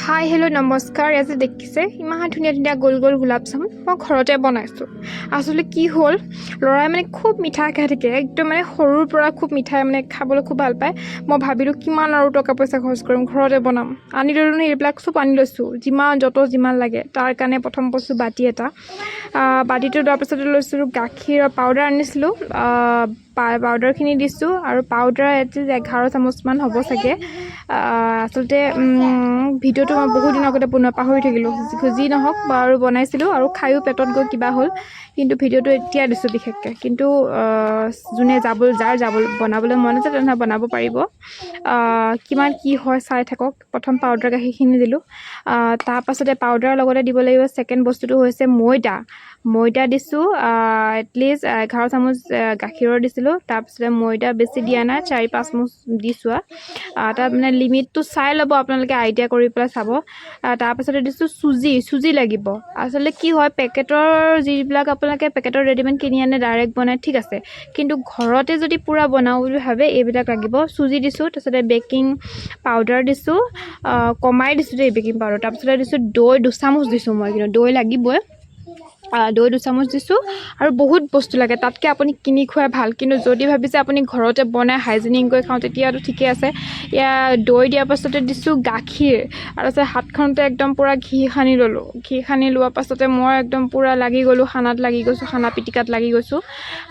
Hi hello' নমস্কাৰ। আজি দেখিছে ইমান ধুনীয়া ধুনীয়া গোল গোল গোলাপ জামুন মই ঘৰতে বনাইছোঁ। আচলতে কি হ'ল, ল'ৰাই মানে খুব মিঠাই খাই থাকে, একদম মানে সৰুৰ পৰা খুব মিঠাই মানে খাবলৈ খুব ভাল পায়। মই ভাবিলোঁ কিমান আৰু টকা পইচা খৰচ কৰিম, ঘৰতে বনাম। আনি ল'লোঁ এইবিলাক চব আনি লৈছোঁ, যিমান লাগে। তাৰ কাৰণে প্ৰথম বস্তু বাতি এটা, বাতিটো লোৱাৰ পিছতে লৈছিলোঁ গাখীৰৰ পাউডাৰ আনিছিলোঁ। পাউডাৰখিনি দিছোঁ আৰু পাউডাৰ 11 চামুচমান হ'ব চাগে। আচলতে ভিডিঅ'টো মই বহুত দিনৰ আগতে পাহৰি থাকিলোঁ, যি নহওক বাৰু বনাইছিলোঁ আৰু খায়ো পেটত গৈ কিবা হ'ল। কিন্তু ভিডিঅ'টো এতিয়া দিছোঁ বিশেষকৈ। কিন্তু যাৰ বনাবলৈ মন আছে তেনেহ'লে বনাব পাৰিব। কিমান কি হয় চাই থাকক। প্ৰথম পাউডাৰ গাখীৰখিনি দিলোঁ, তাৰপাছতে পাউডাৰৰ লগতে দিব লাগিব ছেকেণ্ড বস্তুটো হৈছে ময়দা দিছোঁ। এটলিষ্ট 11 চামুচ গাখীৰৰ দিছিলোঁ, তাৰপিছতে ময়দা বেছি দিয়া নাই, 4-5 চামুচ দিছোঁ। তাত মানে লিমিটটো চাই ল'ব, আপোনালোকে আইডিয়া কৰি পেলাই চাব। তাৰপাছতে দিছোঁ চুজি লাগিব। আচলতে কি হয়, পেকেটৰ যিবিলাক আপোনালোকে পেকেটৰ ৰেডিমেড কিনি আনে ডাইৰেক্ট বনাই ঠিক আছে, কিন্তু ঘৰতে যদি পূৰা বনাওঁ বুলি ভাবে এইবিলাক লাগিব। চুজি দিছোঁ, তাৰপিছতে বেকিং পাউডাৰ দিছোঁ, কমাই দিছোঁ দেই বেকিং পাউডাৰ। তাৰপিছতে দিছোঁ দৈ 2 চামুচ দিছোঁ মই, কিন্তু দৈ লাগিবই। দৈ 2 চামুচ দিছোঁ আৰু বহুত বস্তু লাগে, তাতকৈ আপুনি কিনি খোৱাই ভাল। কিন্তু যদি ভাবিছে আপুনি ঘৰতে বনাই হাইজেনিক কৰি খাওঁ তেতিয়াতো ঠিকে আছে। দৈ দিয়াৰ পাছতে দিছোঁ গাখীৰ, আৰু তাৰপিছত হাতখনতে একদম পূৰা ঘি সানি ল'লোঁ। ঘি সানি লোৱাৰ পাছতে মই একদম পূৰা লাগি গ'লোঁ, খানা পিটিকাত লাগি গৈছোঁ।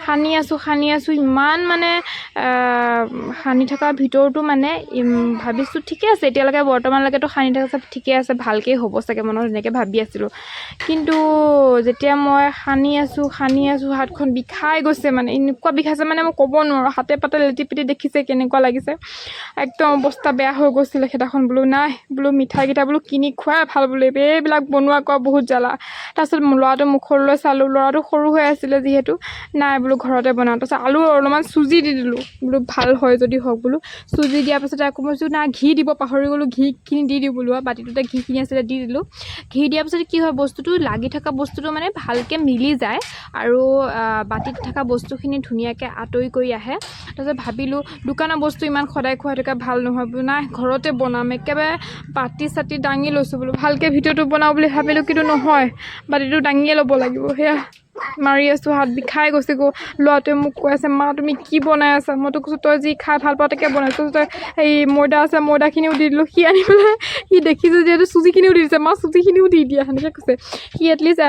সানি আছোঁ ইমান মানে সানি থকাৰ ভিতৰতো মানে ভাবিছোঁ ঠিকে আছে, এতিয়ালৈকে বৰ্তমানলৈকেতো সানি থকা চব ঠিকে আছে, ভালকেই হ'ব চাগে, মনত এনেকৈ ভাবি আছিলোঁ। কিন্তু যেতিয়া মই সানি আছোঁ হাতখন বিষাই গৈছে, মানে এনেকুৱা বিষাইছে মানে মই ক'ব নোৱাৰোঁ। হাতে পাতে লেটি পেটি দেখিছে কেনেকুৱা লাগিছে, একদম অৱস্থা বেয়া হৈ গৈছিলে সেইদিনাখন। নাই বোলো মিঠাইকেইটা বোলো কিনি খোৱাই ভাল, বোলো এইবিলাক বনোৱা কৰা বহুত জ্বালা। তাৰপিছত ল'ৰাটো মুখলৈ চালোঁ, ল'ৰাটো সৰু হৈ আছিলে যিহেতু, নাই বোলো ঘৰতে বনাওঁ। তাৰপিছত আলু অলপমান চুজি দি দিলোঁ, বোলো ভাল হয় যদি হওক বোলো। চুজি দিয়াৰ পাছতে আকৌ মই নাই ঘি দিব পাহৰি গ'লোঁ, ঘিখিনি দি দিওঁ বোলো। বাতিটোতে ঘিখিনি আছিলে দি দিলোঁ। ঘি দিয়াৰ পাছতে কি হয়, বস্তুটো লাগি থকা বস্তুটো মানে ভালকৈ মিলি যায় আৰু বাতিত থকা বস্তুখিনি ধুনীয়াকৈ আঁতৰি কৰি আহে। তাৰপিছত ভাবিলোঁ দোকানৰ বস্তু ইমান সদায় খুৱাই থকা ভাল নহয় বোলো, নাই ঘৰতে বনাম। একেবাৰে বাতি চাতি দাঙি লৈছোঁ বোলো, ভালকৈ ভিডিঅ'টো বনাওঁ বুলি ভাবিলোঁ, কিন্তু নহয়, বাতিটো দাঙিয়ে ল'ব লাগিব। সেয়া মাৰি আছোঁ, হাত বিষাই গৈছে গৈ। ল'ৰাটোৱে মোক কৈ আছে, মা তুমি কি বনাই আছা? মইতো কৈছোঁ তই যি খাই ভাল পাওঁ তাকে বনাইছোঁ। তই ময়দা আছে, ময়দাখিনিও দি দিলোঁ। সি আনি পেলাই সি দেখিছোঁ যিহেতু চুজিখিনিও দি দিছে, মা চুজিখিনিও দি দিয়া সেনেকৈ কৈছে। সি এটলিষ্ট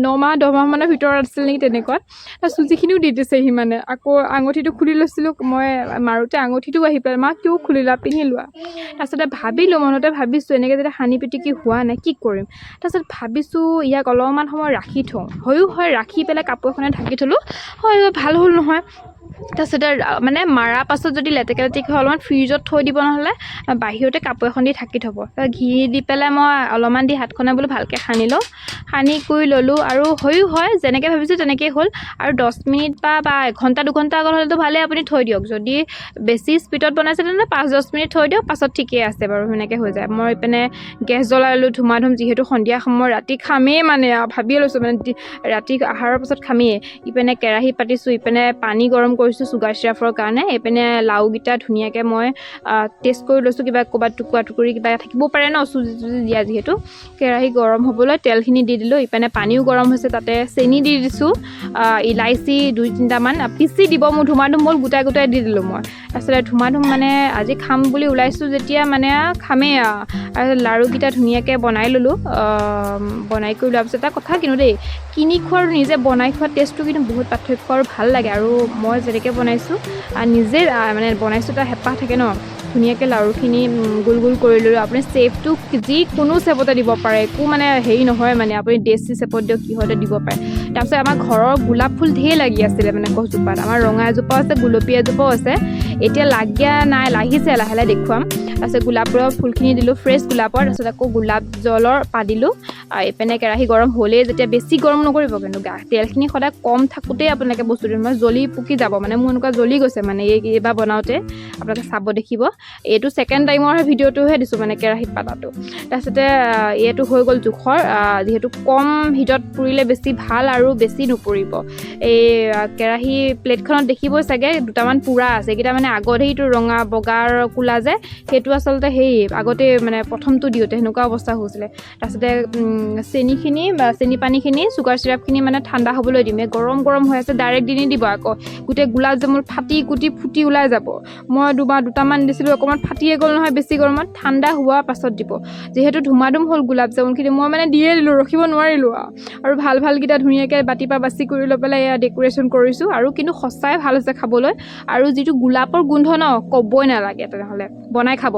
9-10 মাহমানৰ ভিতৰত আছিল নেকি তেনেকুৱাত। তাৰ চুজিখিনিও দি দিছে সি। মানে আকৌ আঙুঠিটো খুলি লৈছিলোঁ মই মাৰোঁতে, আঙুঠিটো আহি পেলাই, মা কিয় খুলিলা, পিন্ধি লোৱা। তাৰপিছতে মনতে ভাবিছোঁ এনেকৈ যেতিয়া সানি পিটিকি হোৱা নাই কি কৰিম। তাৰপিছত ভাবিছোঁ ইয়াক অলপমান সময় ৰাখি থওঁ, হয় ৰাখি পেলাই কাপোৰ এখনে ঢাকি থ'লোঁ, হয় ভাল হ'ল নহয়। তাৰপিছতে মানে মাৰাৰ পাছত যদি লেতেকা হয় অলপমান ফ্ৰিজত থৈ দিব, নহ'লে বাহিৰতে কাপোৰ এখন দি ঢাকি থ'ব। ঘি দি পেলাই মই অলপমান দি হাতখনে বোলো ভালকৈ সানি লওঁ, সানি কৰি ল'লোঁ আৰু হয় যেনেকৈ ভাবিছোঁ তেনেকেই হ'ল। আৰু 10 মিনিট বা 1-2 ঘণ্টা আগত হ'লেতো ভালেই, আপুনি থৈ দিয়ক। যদি বেছি স্পীডত বনাইছে তেন্তে 5-10 মিনিট থৈ দিয়ক, পাছত ঠিকেই আছে বাৰু, সেনেকৈ হৈ যায়। মই ইপিনে গেছ জ্বলাই ল'লোঁ ধুমাধুম, যিহেতু সন্ধিয়া সময় ৰাতি খামেই, মানে ভাবিয়ে লৈছোঁ মানে ৰাতি আহাৰৰ পাছত খামেই। ইপিনে কেৰাহী পাতিছোঁ, ইপিনে পানী গৰম কৰিছোঁ চুগাৰ চিৰাপৰ কাৰণে। এইপিনে লাওকেইটা ধুনীয়াকৈ মই টেষ্ট কৰি লৈছোঁ, কিবা ক'ৰবাত টুকুৰি কিবা থাকিব পাৰে ন, চুজি দিয়া যিহেতু। কেৰাহী গৰম হ'বলৈ তেলখিনি দি দিলোঁ, ইপিনে পানীও গৰম হৈছে, তাতে চেনি দি দিছোঁ, ইলাইচি 2-3টামান পিচি দিব, মোৰ ধুমাধুম হ'ল, গোটাই দি দিলোঁ মই। তাৰপিছতে ধুমাধুম মানে আজি খাম বুলি ওলাইছোঁ যেতিয়া মানে খামেই আৰু লাড়ুকেইটা ধুনীয়াকৈ বনাই ল'লোঁ। বনাই কৰি লোৱাৰ পিছত এটা কথা কিন্তু দেই, কিনি খোৱা আৰু নিজে বনাই খোৱা টেষ্টটো কিন্তু বহুত পাৰ্থক্য আৰু ভাল লাগে। আৰু মই যেনেকৈ বনাইছোঁ নিজে মানে বনাইছোঁ, এটা হেঁপাহ থাকে ন। ধুনীয়াকৈ লাড়ুখিনি গোল গোল কৰি ল'লোঁ। আপুনি শ্বেপটো যিকোনো শ্বেপতে দিব পাৰে, একো মানে হেৰি নহয়, মানে আপুনি দেশী শ্বেপত দিয়ক, কিহতে দিব পাৰে। তাৰপিছত আমাৰ ঘৰৰ গোলাপ ফুল ঢেৰ লাগি আছিলে মানে গছজোপাত। আমাৰ ৰঙা এজোপাও আছে, গুলপীয়া এজোপাও আছে। এতিয়া লাগা নাই, লাগিছে লাহে লাহে দেখুৱাম। তাৰপিছত গোলাপৰ ফুলখিনি দিলোঁ, ফ্ৰেছ গোলাপৰ। তাৰপিছত আকৌ গোলাপ জলৰ পা দিলোঁ। এইপিনে কেৰাহী গৰম হ'লেই, যেতিয়া বেছি গৰম নকৰিব কিন্তু, তেলখিনি সদায় কম থাকোঁতেই আপোনালোকে বস্তু দিব, জ্বলি পকি যাব। মানে মোৰ এনেকুৱা জ্বলি গৈছে মানে এইবাৰ বনাওঁতে, আপোনালোকে চাব দেখিব এইটো ছেকেণ্ড টাইমৰ ভিডিঅ'টোহে দিছোঁ মানে কেৰাহীত পাতাটো তাৰপিছতে এইটো হৈ গ'ল জোখৰ যিহেতু কম হিটত পুৰিলে বেছি ভাল আৰু বেছি নুপুৰিব এই কেৰাহী প্লেটখনত দেখিবই চাগে দুটামান পুৰা আছে এইকেইটা মানে আগতে সেইটো ৰঙা বগাৰ কোলা যে সেইটো আচলতে সেই আগতে মানে প্ৰথমটো দিওঁতে সেনেকুৱা অৱস্থা হৈছিলে তাৰপিছতে চেনিখিনি বা চেনি পানীখিনি চুগাৰ চিৰাপখিনি মানে ঠাণ্ডা হ'বলৈ দিম গৰম গৰম হৈ আছে ডাইৰেক্ট দি নিদিব আকৌ গোটেই গোলাপ জামুন ফাটি কুটি ফুটি ওলাই যাব মই দুটামান দিছিলোঁ অকণমান ফাটিয়ে গ'ল নহয় বেছি গৰমত ঠাণ্ডা হোৱাৰ পাছত দিব যিহেতু ধুমাধুম হ'ল গোলাপ জামুনখিনি মই মানে দিয়ে দিলোঁ ৰখিব নোৱাৰিলোঁ আৰু ভালকেইটা ধুনীয়াকৈ বাতি পৰা বাছি কৰি লৈ পেলাই এয়া ডেক'ৰেশ্যন কৰিছোঁ আৰু কিন্তু সঁচাই ভাল হৈছে খাবলৈ আৰু যিটো গোলাপৰ গোন্ধ ন ক'বই নালাগে তেনেহ'লে বনাই খাব